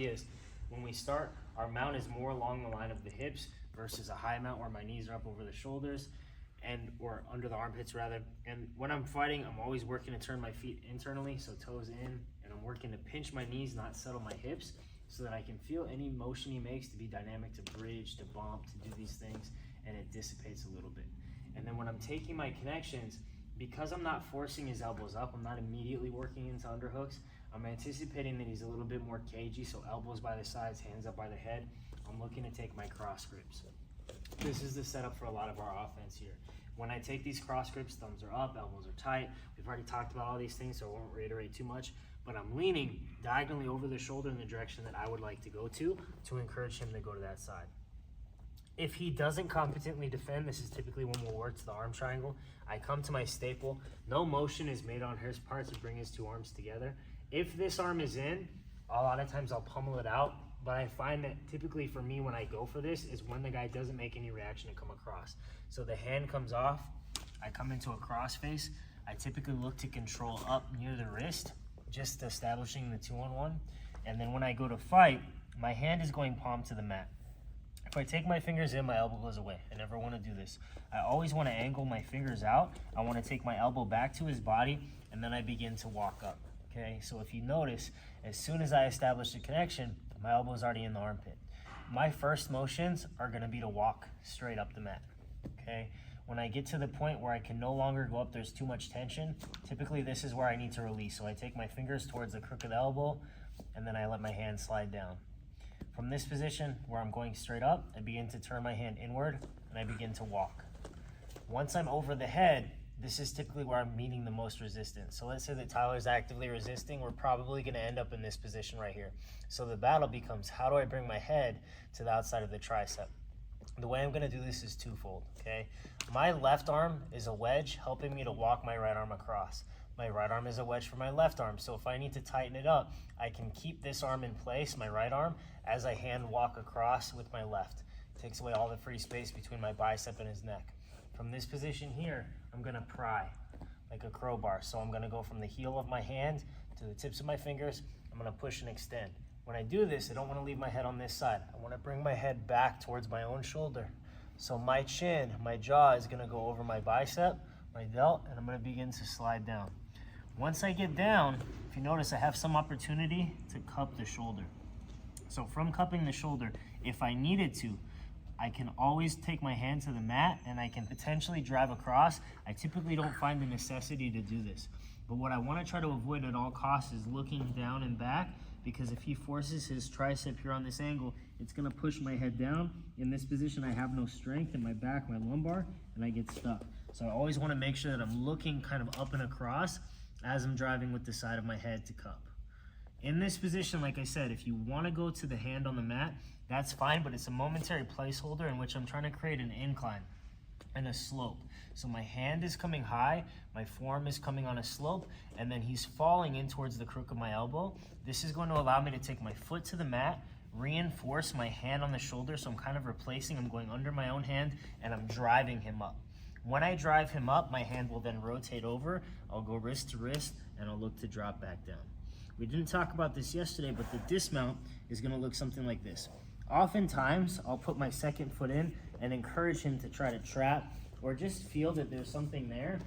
is when we start, our mount is more along the line of the hips versus a high mount where my knees are up over the shoulders or under the armpits rather. And when I'm fighting, I'm always working to turn my feet internally, so toes in, and I'm working to pinch my knees, not settle my hips, so that I can feel any motion he makes to be dynamic, to bridge, to bump, to do these things, and it dissipates a little bit. And then when I'm taking my connections, because I'm not forcing his elbows up, I'm not immediately working into underhooks, I'm anticipating that he's a little bit more cagey, so elbows by the sides, hands up by the head. I'm looking to take my cross grips. This is the setup for a lot of our offense here. When I take these cross grips, thumbs are up, elbows are tight. We've already talked about all these things, so I won't reiterate too much, but I'm leaning diagonally over the shoulder in the direction that I would like to go to encourage him to go to that side. If he doesn't competently defend, this is typically when we'll work to the arm triangle. I come to my staple. No motion is made on his part to bring his two arms together. If this arm is in, a lot of times I'll pummel it out, but I find that typically for me when I go for this is when the guy doesn't make any reaction to come across. So the hand comes off, I come into a cross face. I typically look to control up near the wrist, just establishing the 2-on-1. And then when I go to fight, my hand is going palm to the mat. If I take my fingers in, my elbow goes away. I never want to do this. I always want to angle my fingers out. I want to take my elbow back to his body, and then I begin to walk up. Okay, so if you notice, as soon as I establish the connection, my elbow is already in the armpit. My first motions are going to be to walk straight up the mat. Okay, when I get to the point where I can no longer go up, there's too much tension, typically this is where I need to release. So I take my fingers towards the crook of the elbow, and then I let my hand slide down. From this position where I'm going straight up, I begin to turn my hand inward and I begin to walk. Once I'm over the head, this is typically where I'm meeting the most resistance. So let's say that Tyler's actively resisting, we're probably gonna end up in this position right here. So the battle becomes, how do I bring my head to the outside of the tricep? The way I'm gonna do this is twofold, okay? My left arm is a wedge helping me to walk my right arm across. My right arm is a wedge for my left arm, so if I need to tighten it up, I can keep this arm in place, my right arm, as I hand walk across with my left. It takes away all the free space between my bicep and his neck. From this position here, I'm gonna pry like a crowbar. So I'm gonna go from the heel of my hand to the tips of my fingers. I'm gonna push and extend. When I do this, I don't wanna leave my head on this side. I wanna bring my head back towards my own shoulder. So my chin, my jaw is gonna go over my bicep, my delt, and I'm gonna begin to slide down. Once I get down, if you notice, I have some opportunity to cup the shoulder. So from cupping the shoulder, if I needed to, I can always take my hand to the mat and I can potentially drive across. I typically don't find the necessity to do this. But what I want to try to avoid at all costs is looking down and back, because if he forces his tricep here on this angle, it's going to push my head down. In this position, I have no strength in my back, my lumbar, and I get stuck. So I always want to make sure that I'm looking kind of up and across as I'm driving with the side of my head to cup. In this position, like I said, if you want to go to the hand on the mat, that's fine, but it's a momentary placeholder in which I'm trying to create an incline and a slope. So my hand is coming high, my forearm is coming on a slope, and then he's falling in towards the crook of my elbow. This is going to allow me to take my foot to the mat, reinforce my hand on the shoulder, so I'm kind of replacing, I'm going under my own hand, and I'm driving him up. When I drive him up, my hand will then rotate over, I'll go wrist to wrist, and I'll look to drop back down. We didn't talk about this yesterday, but the dismount is gonna look something like this. Oftentimes, I'll put my second foot in and encourage him to try to trap or just feel that there's something there,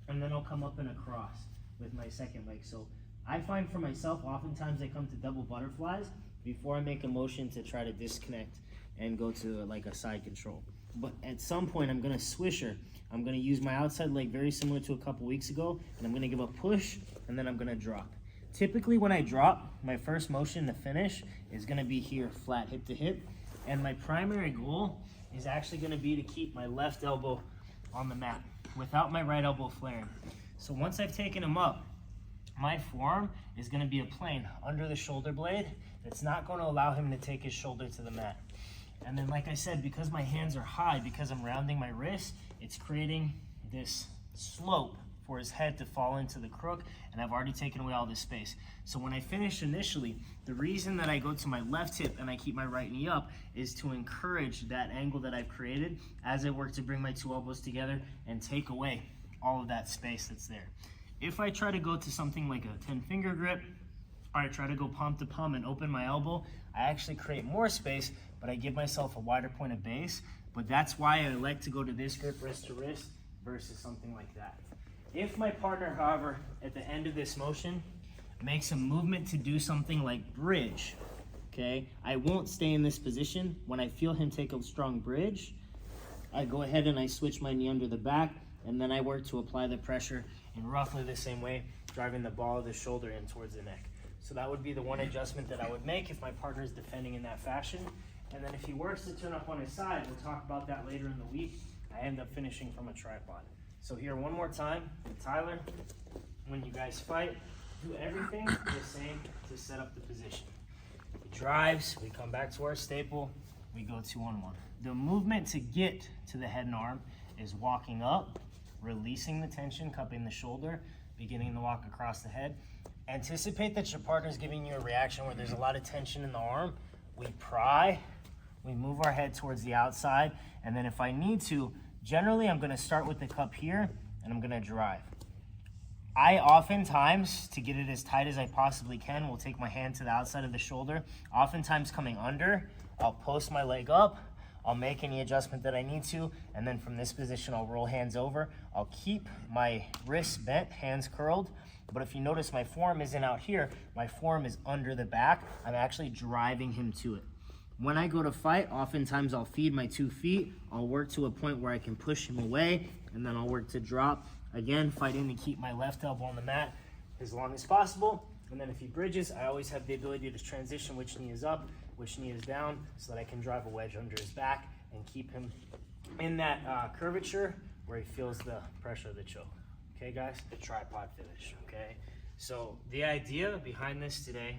and then I'll come up and across with my second leg. So I find for myself, oftentimes I come to double butterflies before I make a motion to try to disconnect and go to like a side control. But at some point, I'm gonna swisher. I'm gonna use my outside leg very similar to a couple weeks ago, and I'm gonna give a push, and then I'm gonna drop. Typically when I drop, my first motion to finish is gonna be here, flat hip to hip. And my primary goal is actually gonna be to keep my left elbow on the mat without my right elbow flaring. So once I've taken him up, my forearm is gonna be a plane under the shoulder blade that's not gonna allow him to take his shoulder to the mat. And then like I said, because my hands are high, because I'm rounding my wrist, it's creating this slope for his head to fall into the crook, and I've already taken away all this space. So when I finish initially, the reason that I go to my left hip and I keep my right knee up is to encourage that angle that I've created as I work to bring my two elbows together and take away all of that space that's there. If I try to go to something like a 10-finger grip or I try to go palm to palm and open my elbow, I actually create more space, but I give myself a wider point of base. But that's why I like to go to this grip, wrist to wrist, versus something like that. If my partner, however, at the end of this motion, makes a movement to do something like bridge, okay, I won't stay in this position. When I feel him take a strong bridge, I go ahead and I switch my knee under the back, and then I work to apply the pressure in roughly the same way, driving the ball of the shoulder in towards the neck. So that would be the one adjustment that I would make if my partner is defending in that fashion. And then if he works to turn up on his side, we'll talk about that later in the week, I end up finishing from a tripod. So here one more time with Tyler. When you guys fight, do everything the same to set up the position. He drives, we come back to our staple, we go 2-on-1. The movement to get to the head and arm is walking up, releasing the tension, cupping the shoulder, beginning to walk across the head. Anticipate that your partner is giving you a reaction where there's a lot of tension in the arm. We pry, we move our head towards the outside, and then if I need to, generally I'm gonna start with the cup here, and I'm gonna drive. I oftentimes, to get it as tight as I possibly can, will take my hand to the outside of the shoulder. Oftentimes coming under, I'll post my leg up, I'll make any adjustment that I need to, and then from this position, I'll roll hands over. I'll keep my wrists bent, hands curled, but if you notice my forearm isn't out here, my forearm is under the back. I'm actually driving him to it. When I go to fight, oftentimes I'll feed my 2 feet. I'll work to a point where I can push him away, and then I'll work to drop. Again, fighting to keep my left elbow on the mat as long as possible. And then if he bridges, I always have the ability to transition which knee is up, which knee is down, so that I can drive a wedge under his back and keep him in that curvature where he feels the pressure of the choke. Okay, guys, the tripod finish, okay? So the idea behind this today,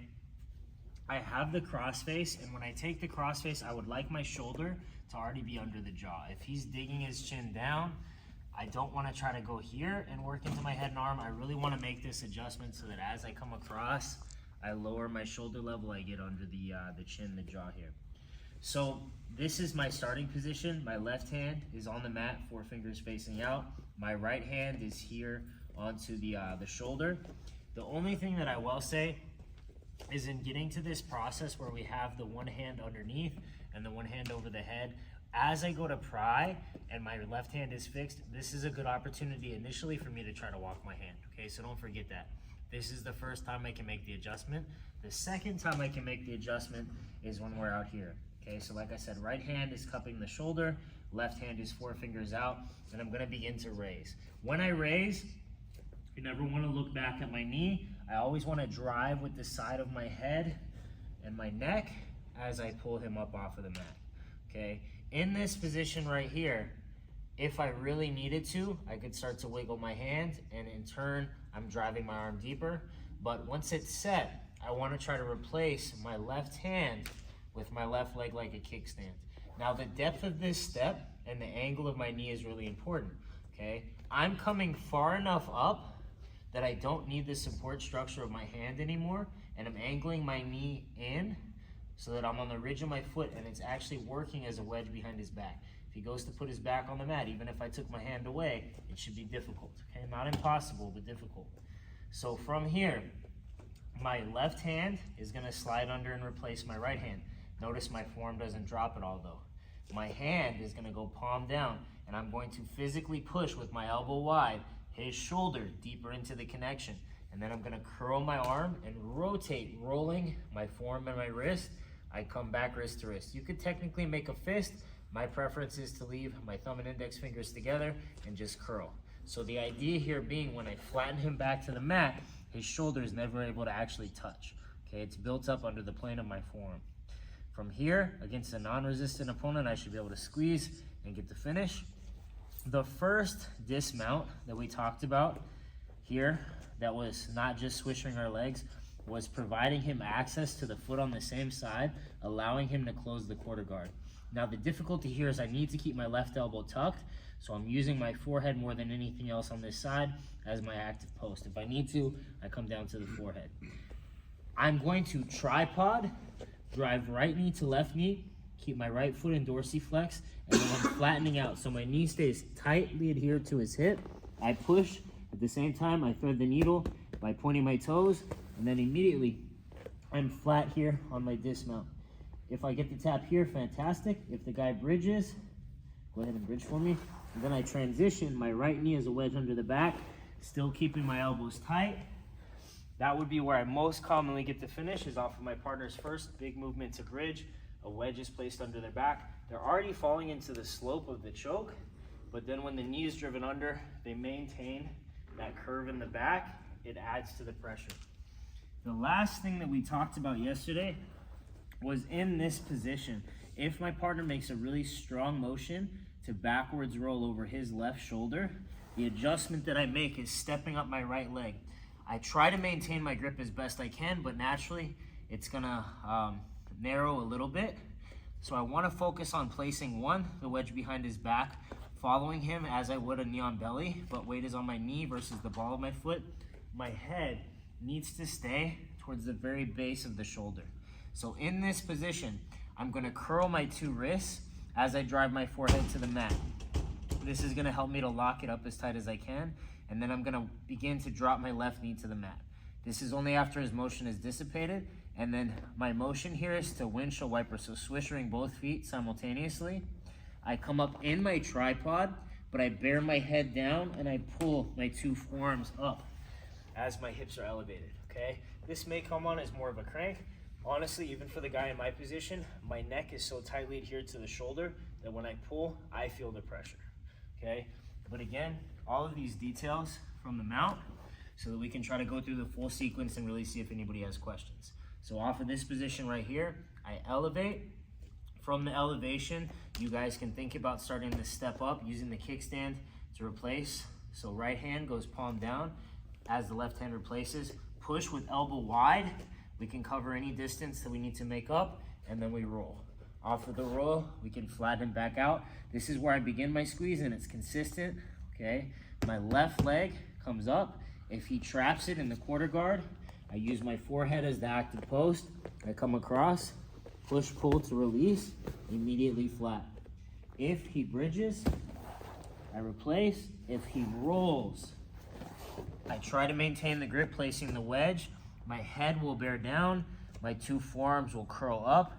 I have the crossface, and when I take the crossface, I would like my shoulder to already be under the jaw. If he's digging his chin down, I don't want to try to go here and work into my head and arm. I really want to make this adjustment so that as I come across, I lower my shoulder level, I get under the chin, the jaw here. So this is my starting position. My left hand is on the mat, 4 fingers facing out. My right hand is here onto the shoulder. The only thing that I will say is in getting to this process where we have the one hand underneath and the one hand over the head, as I go to pry and my left hand is fixed, this is a good opportunity initially for me to try to walk my hand, okay? So don't forget that. This is the first time I can make the adjustment. The second time I can make the adjustment is when we're out here, okay? So like I said, right hand is cupping the shoulder, left hand is 4 fingers out, and I'm gonna begin to raise. When I raise, you never wanna look back at my knee. I always wanna drive with the side of my head and my neck as I pull him up off of the mat, okay? In this position right here, if I really needed to, I could start to wiggle my hand, and in turn, I'm driving my arm deeper. But once it's set, I wanna try to replace my left hand with my left leg like a kickstand. Now the depth of this step and the angle of my knee is really important, okay? I'm coming far enough up that I don't need the support structure of my hand anymore, and I'm angling my knee in so that I'm on the ridge of my foot and it's actually working as a wedge behind his back. If he goes to put his back on the mat, even if I took my hand away, it should be difficult, okay? Not impossible, but difficult. So from here, my left hand is gonna slide under and replace my right hand. Notice my forearm doesn't drop at all though. My hand is gonna go palm down, and I'm going to physically push with my elbow wide, his shoulder deeper into the connection. And then I'm gonna curl my arm and rotate, rolling my forearm and my wrist. I come back wrist to wrist. You could technically make a fist. My preference is to leave my thumb and index fingers together and just curl. So the idea here being when I flatten him back to the mat, his shoulder is never able to actually touch. Okay, it's built up under the plane of my forearm. From here, against a non-resistant opponent, I should be able to squeeze and get the finish. The first dismount that we talked about here, that was not just swishing our legs, was providing him access to the foot on the same side, allowing him to close the quarter guard. Now the difficulty here is I need to keep my left elbow tucked, so I'm using my forehead more than anything else on this side as my active post. If I need to, I come down to the forehead. I'm going to tripod, drive right knee to left knee, keep my right foot in dorsiflex, and then I'm flattening out so my knee stays tightly adhered to his hip. I push, at the same time I thread the needle by pointing my toes, and then immediately I'm flat here on my dismount. If I get the tap here, fantastic. If the guy bridges, go ahead and bridge for me. And then I transition, my right knee is a wedge under the back, still keeping my elbows tight. That would be where I most commonly get the finish, is off of my partner's first big movement to bridge. A wedge is placed under their back. They're already falling into the slope of the choke, but then when the knee is driven under, they maintain that curve in the back. It adds to the pressure. The last thing that we talked about yesterday was in this position. If my partner makes a really strong motion to backwards roll over his left shoulder, the adjustment that I make is stepping up my right leg. I try to maintain my grip as best I can, but naturally it's gonna narrow a little bit. So I wanna focus on placing the wedge behind his back, following him as I would a knee on belly, but weight is on my knee versus the ball of my foot. My head needs to stay towards the very base of the shoulder. So in this position, I'm gonna curl my 2 wrists as I drive my forehead to the mat. This is gonna help me to lock it up as tight as I can, and then I'm gonna begin to drop my left knee to the mat. This is only after his motion is dissipated, and then my motion here is to windshield wiper, so swishing both feet simultaneously. I come up in my tripod, but I bear my head down and I pull my 2 forearms up as my hips are elevated, okay? This may come on as more of a crank. Honestly, even for the guy in my position, my neck is so tightly adhered to the shoulder that when I pull, I feel the pressure, okay? But again, all of these details from the mount so that we can try to go through the full sequence and really see if anybody has questions. So off of this position right here, I elevate. From the elevation, you guys can think about starting to step up using the kickstand to replace. So right hand goes palm down as the left hand replaces. Push with elbow wide. We can cover any distance that we need to make up, and then we roll. Off of the roll, we can flatten back out. This is where I begin my squeeze, and it's consistent, okay? My left leg comes up. If he traps it in the quarter guard, I use my forehead as the active post. I come across, push, pull to release, immediately flat. If he bridges, I replace. If he rolls, I try to maintain the grip, placing the wedge. My head will bear down, my 2 forearms will curl up.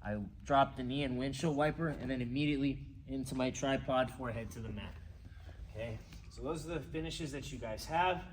I drop the knee and windshield wiper, and then immediately into my tripod, forehead to the mat. Okay, so those are the finishes that you guys have.